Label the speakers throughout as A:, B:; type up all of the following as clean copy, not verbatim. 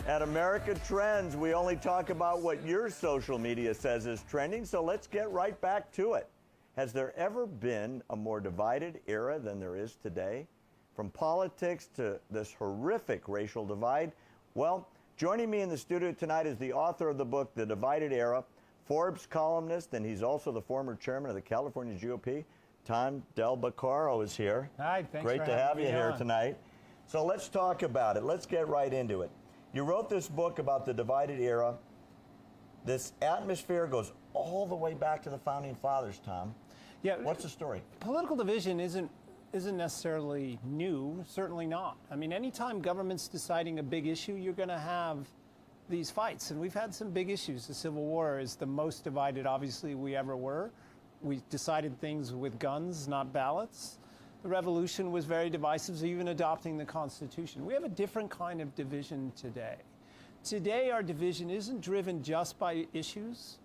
A: At America Trends, we only talk about what your social media says is trending, so let's get right back to it. Has there ever been a more divided era than there is today? From politics to this horrific racial divide? Well, joining me in the studio tonight is the author of the book, The Divided Era, Forbes columnist, and he's also the former chairman of the California GOP. Tom Del Beccaro is here.
B: Hi, thanks
A: Great
B: for
A: to
B: having
A: have
B: me
A: you here
B: on.
A: tonight. So let's talk about it. Let's get right into it. You wrote this book about the divided era. This atmosphere goes all the way back to the founding fathers, Tom.
B: Yeah.
A: What's the story?
B: Political division isn't necessarily new, certainly not. I mean, anytime government's deciding a big issue, you're going to have these fights. And we've had some big issues. The Civil War is the most divided, obviously, we ever were. We decided things with guns, not ballots. The Revolution was very divisive, even adopting the Constitution. We have a different kind of division today. Today, our division isn't driven just by issues,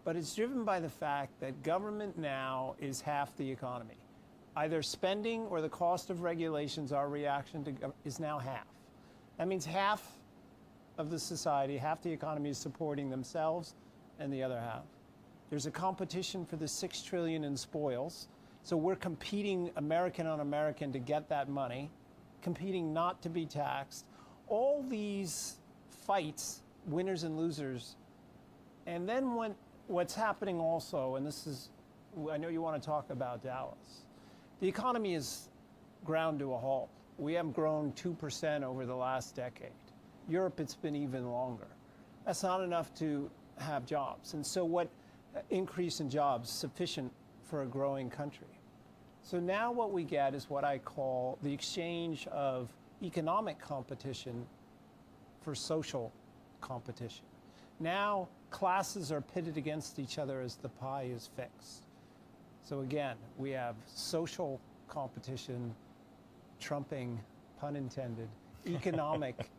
B: but it's driven by the fact that government now is half the economy. Either spending or the cost of regulations, our reaction to is now half. That means half of the society, half the economy is supporting themselves and the other half. There's a competition for the $6 trillion in spoils. So we're competing American on American to get that money, competing not to be taxed. All these fights, winners and losers. And then what's happening also, and this is, I know you want to talk about Dallas. The economy is ground to a halt. We haven't grown 2% over the last decade. Europe, it's been even longer. That's not enough to have jobs. And so what increase in jobs sufficient for a growing country? So now what we get is what I call the exchange of economic competition for social competition. Now classes are pitted against each other as the pie is fixed. So again, we have social competition trumping, pun intended, economic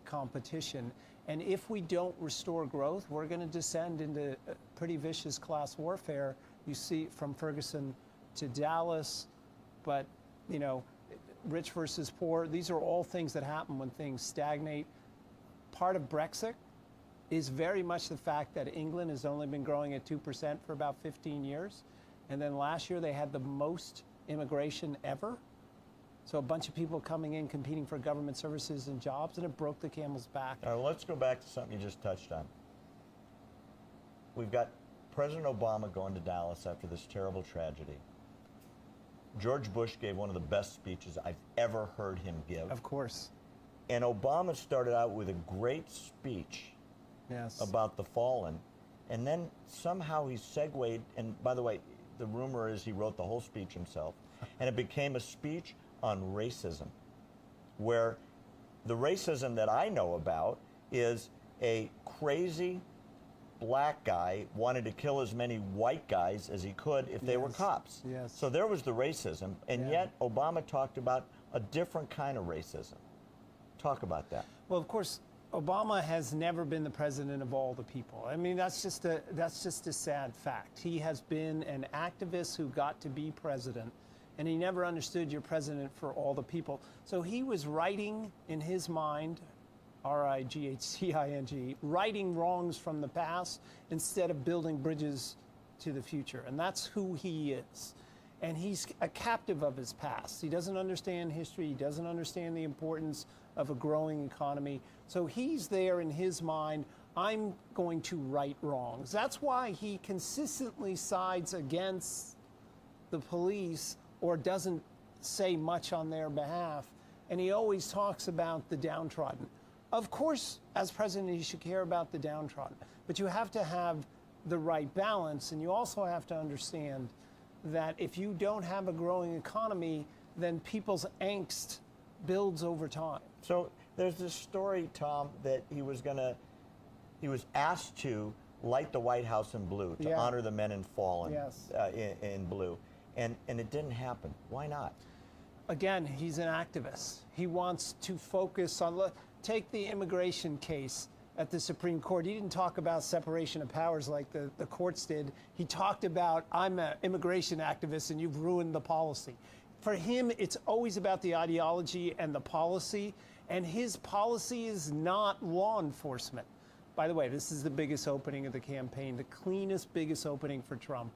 B: competition. And if we don't restore growth, we're going to descend into pretty vicious class warfare. You see from Ferguson to Dallas, but you know, rich versus poor, these are all things that happen when things stagnate. Part of Brexit is very much the fact that England has only been growing at 2% for about 15 years. And then last year they had the most immigration ever. So a bunch of people coming in, competing for government services and jobs, and it broke the camel's back.
A: All right, well, let's go back to something you just touched on. We've got President Obama going to Dallas after this terrible tragedy. George Bush gave one of the best speeches I've ever heard him give.
B: Of course.
A: And Obama started out with a great speech about the fallen. And then somehow he segued, and by the way, the rumor is he wrote the whole speech himself, and it became a speech on racism, where the racism that I know about is a crazy black guy wanted to kill as many white guys as he could if they were cops.
B: Yes.
A: So there was the racism, and yet Obama talked about a different kind of racism. Talk about that.
B: Well, of course, Obama has never been the president of all the people. I mean, that's just a sad fact. He has been an activist who got to be president, and he never understood you're president for all the people. So he was writing in his mind, R-I-G-H-T-I-N-G, righting wrongs from the past instead of building bridges to the future. And that's who he is. And he's a captive of his past. He doesn't understand history. He doesn't understand the importance of a growing economy. So he's there in his mind, I'm going to right wrongs. That's why he consistently sides against the police or doesn't say much on their behalf. And he always talks about the downtrodden. Of course, as president, you should care about the downtrodden, but you have to have the right balance, and you also have to understand that if you don't have a growing economy, then people's angst builds over time.
A: So there's this story, Tom, that he was asked to light the White House in blue to honor the men in fallen in blue, and it didn't happen. Why not?
B: Again, he's an activist. He wants to focus on, take the immigration case at the Supreme Court. He didn't talk about separation of powers like the courts did. He talked about, I'm an immigration activist and you've ruined the policy. For him, it's always about the ideology and the policy. And his policy is not law enforcement. By the way, this is the biggest opening of the campaign, the cleanest, biggest opening for Trump.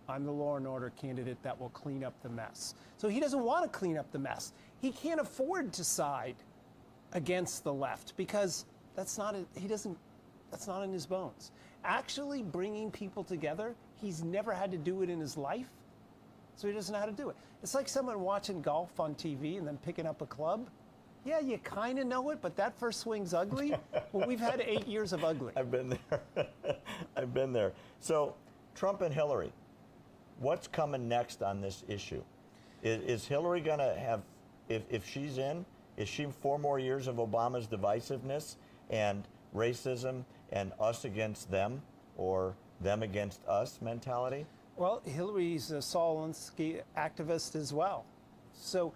B: I'm the law and order candidate that will clean up the mess. So he doesn't want to clean up the mess. He can't afford to side against the left because that's not in his bones. Actually bringing people together, he's never had to do it in his life, so he doesn't know how to do it. It's like someone watching golf on TV and then picking up a club. Yeah, you kind of know it, but that first swing's ugly. Well, we've had 8 years of ugly.
A: I've been there. I've been there. So, Trump and Hillary, what's coming next on this issue? Is Hillary going to have, if she's in, is she 4 more years of Obama's divisiveness and racism and us against them or them against us mentality?
B: Well, Hillary's a Saul Alinsky activist as well. So,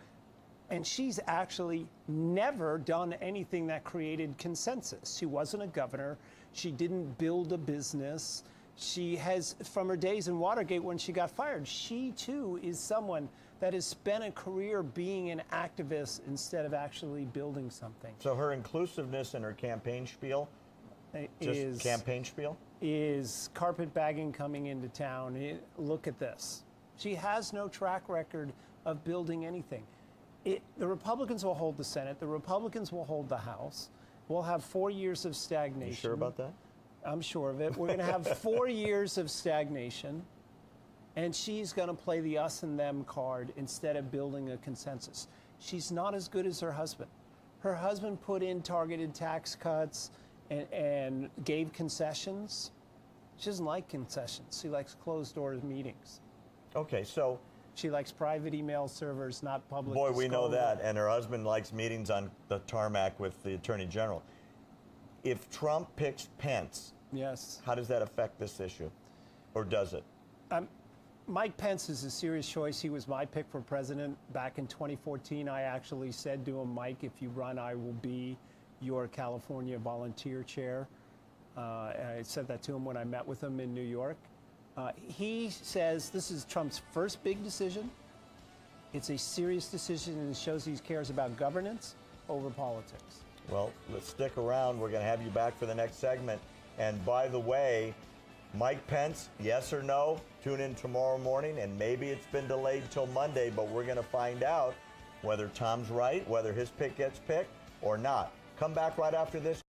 B: and she's actually never done anything that created consensus. She wasn't a governor. She didn't build a business. She has, from her days in Watergate when she got fired, she too is someone that has spent a career being an activist instead of actually building something.
A: So her inclusiveness in her campaign spiel, just campaign spiel?
B: Is carpetbagging coming into town. Look at this. She has no track record of building anything. The Republicans will hold the Senate. The Republicans will hold the House. We'll have 4 years of stagnation.
A: You sure about that?
B: I'm sure of it. We're going to have 4 years of stagnation, and she's going to play the us and them card instead of building a consensus. She's not as good as her husband. Her husband put in targeted tax cuts and gave concessions. She doesn't like concessions. She likes closed-door meetings.
A: Okay, so...
B: She likes private email servers, not public.
A: Boy, we know that. And her husband likes meetings on the tarmac with the Attorney General. If Trump picks Pence,
B: yes,
A: how does that affect this issue? Or does it?
B: Mike Pence is a serious choice. He was my pick for president back in 2014. I actually said to him, Mike, if you run, I will be your California volunteer chair. I said that to him when I met with him in New York. He says this is Trump's first big decision. It's a serious decision, and it shows he cares about governance over politics.
A: Well, let's stick around. We're going to have you back for the next segment. And by the way, Mike Pence, yes or no? Tune in tomorrow morning, and maybe it's been delayed till Monday, but we're going to find out whether Tom's right, whether his pick gets picked or not. Come back right after this.